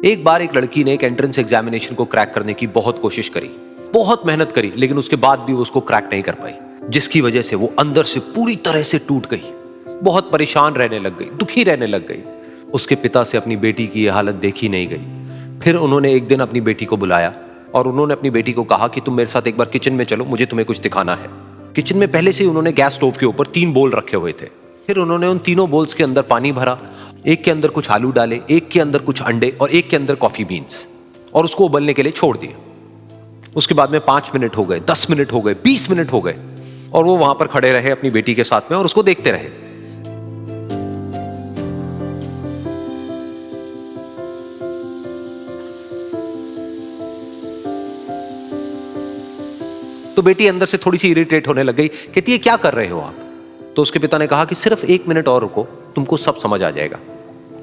एक बार एक लड़की ने एक एंट्रेंस एग्जामिनेशन को क्रैक करने की बहुत कोशिश करी, बहुत मेहनत करी, लेकिन उसके बाद भी वो उसको क्रैक नहीं कर पाई, जिसकी वजह से वो अंदर से पूरी तरह से टूट गई, बहुत परेशान रहने लग गई, दुखी रहने लग गई। उसके पिता से अपनी बेटी की यह हालत देखी नहीं गई। फिर उन्होंने एक दिन अपनी बेटी को बुलाया और उन्होंने अपनी बेटी को कहा कि तुम मेरे साथ एक बार किचन में चलो, मुझे तुम्हें कुछ दिखाना है। किचन में पहले से ही उन्होंने गैस स्टोव के ऊपर 3 बोल रखे हुए थे। फिर उन्होंने उन तीनों बोल्स के अंदर पानी भरा, एक के अंदर कुछ आलू डाले, एक के अंदर कुछ अंडे और एक के अंदर कॉफी बीन्स, और उसको उबलने के लिए छोड़ दिया। उसके बाद में 5 मिनट हो गए, 10 मिनट हो गए, 20 मिनट हो गए, और वो वहां पर खड़े रहे अपनी बेटी के साथ में और उसको देखते रहे। तो बेटी अंदर से थोड़ी सी इरिटेट होने लग गई, कहती है क्या कर रहे हो आप? तो उसके पिता ने कहा कि सिर्फ 1 मिनट और रुको, तुमको सब समझ आ जाएगा।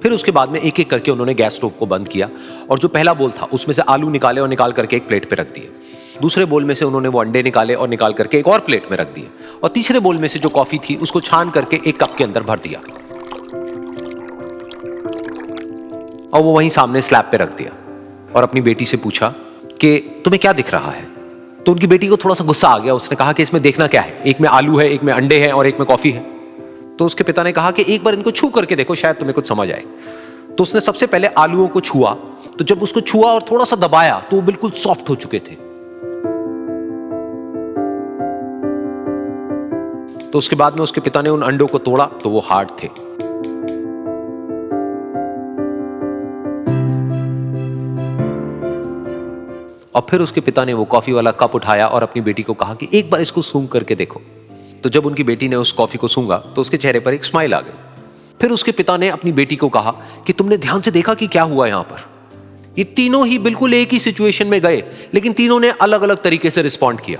फिर उसके बाद में एक एक करके उन्होंने गैस स्टोव को बंद किया और जो पहला बोल था उसमें से आलू निकाले और निकाल करके एक प्लेट पे रख दिए। दूसरे बोल में से उन्होंने वो अंडे निकाले और निकाल करके एक और प्लेट में रख दिए, और तीसरे बोल में से जो कॉफी थी उसको छान करके एक कप के अंदर भर दिया और वो वहीं सामने स्लैब पे रख दिया और अपनी बेटी से पूछा कि तुम्हें क्या दिख रहा है? तो उनकी बेटी को थोड़ा सा गुस्सा आ गया। उसने कहा कि इसमें देखना क्या है, एक में आलू है, एक में अंडे हैं और एक में कॉफी है। तो उसके पिता ने कहा कि एक बार इनको छू करके देखो, शायद तुम्हें कुछ समझ आए। तो उसने सबसे पहले आलूओं को छुआ, तो जब उसको छुआ और थोड़ा सा दबाया तो वो बिल्कुल सॉफ्ट हो चुके थे। तो उसके बाद में उसके पिता ने उन अंडों को तोड़ा तो वो हार्ड थे। और फिर उसके पिता ने वो कॉफी वाला कप उठाया और अपनी बेटी को कहा कि एक बार इसको सूंघ करके देखो। तो जब उनकी बेटी ने उस कॉफी को सूंघा तो उसके चेहरे पर एक स्माइल आ गई। फिर उसके पिता ने अपनी बेटी को कहा कि तुमने ध्यान से देखा कि क्या हुआ यहां पर? ये तीनों ही बिल्कुल एक ही सिचुएशन में गए, लेकिन तीनों ने अलग अलग तरीके से रिस्पॉन्ड किया।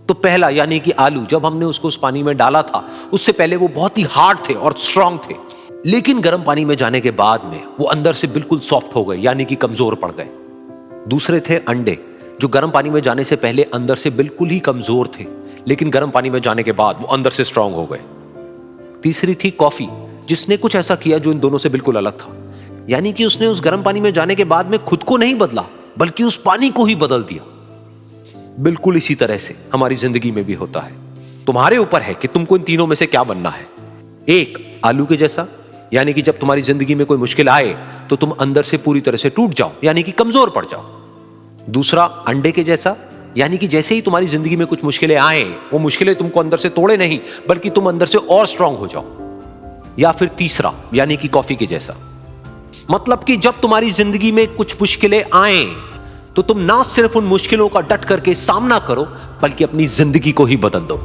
तो पहला यानी कि आलू, जब हमने उसको उस पानी में डाला था उससे पहले वो बहुत ही हार्ड थे और स्ट्रांग थे, लेकिन गर्म पानी में जाने के बाद में वो अंदर से बिल्कुल सॉफ्ट हो गए, यानी कि कमजोर पड़ गए। दूसरे थे अंडे, जो गर्म पानी में जाने से पहले अंदर से बिल्कुल ही कमजोर थे, लेकिन गर्म पानी में जाने के बाद वो अंदर से स्ट्रांग हो गए। तीसरी थी कॉफी, जिसने कुछ ऐसा किया जो इन दोनों से बिल्कुल अलग था, यानी कि उसने उस गर्म पानी में जाने के बाद में खुद को नहीं बदला, बल्कि उस पानी को ही बदल दिया। बिल्कुल इसी तरह से हमारी जिंदगी में भी होता है। तुम्हारे ऊपर है कि तुमको इन तीनों में से क्या बनना है। एक, आलू के जैसा, यानी कि जब तुम्हारी जिंदगी में कोई मुश्किल आए तो तुम अंदर से पूरी तरह से टूट जाओ, यानी कि कमजोर पड़ जाओ। दूसरा, अंडे के जैसा, यानी कि जैसे ही तुम्हारी जिंदगी में कुछ मुश्किलें आए, वो मुश्किलें तुमको अंदर से तोड़े नहीं, बल्कि तुम अंदर से और स्ट्रांग हो जाओ। या फिर तीसरा, यानी कि कॉफी के जैसा, मतलब कि जब तुम्हारी जिंदगी में कुछ मुश्किलें आए तो तुम ना सिर्फ उन मुश्किलों का डट करके सामना करो, बल्कि अपनी जिंदगी को ही बदल दो।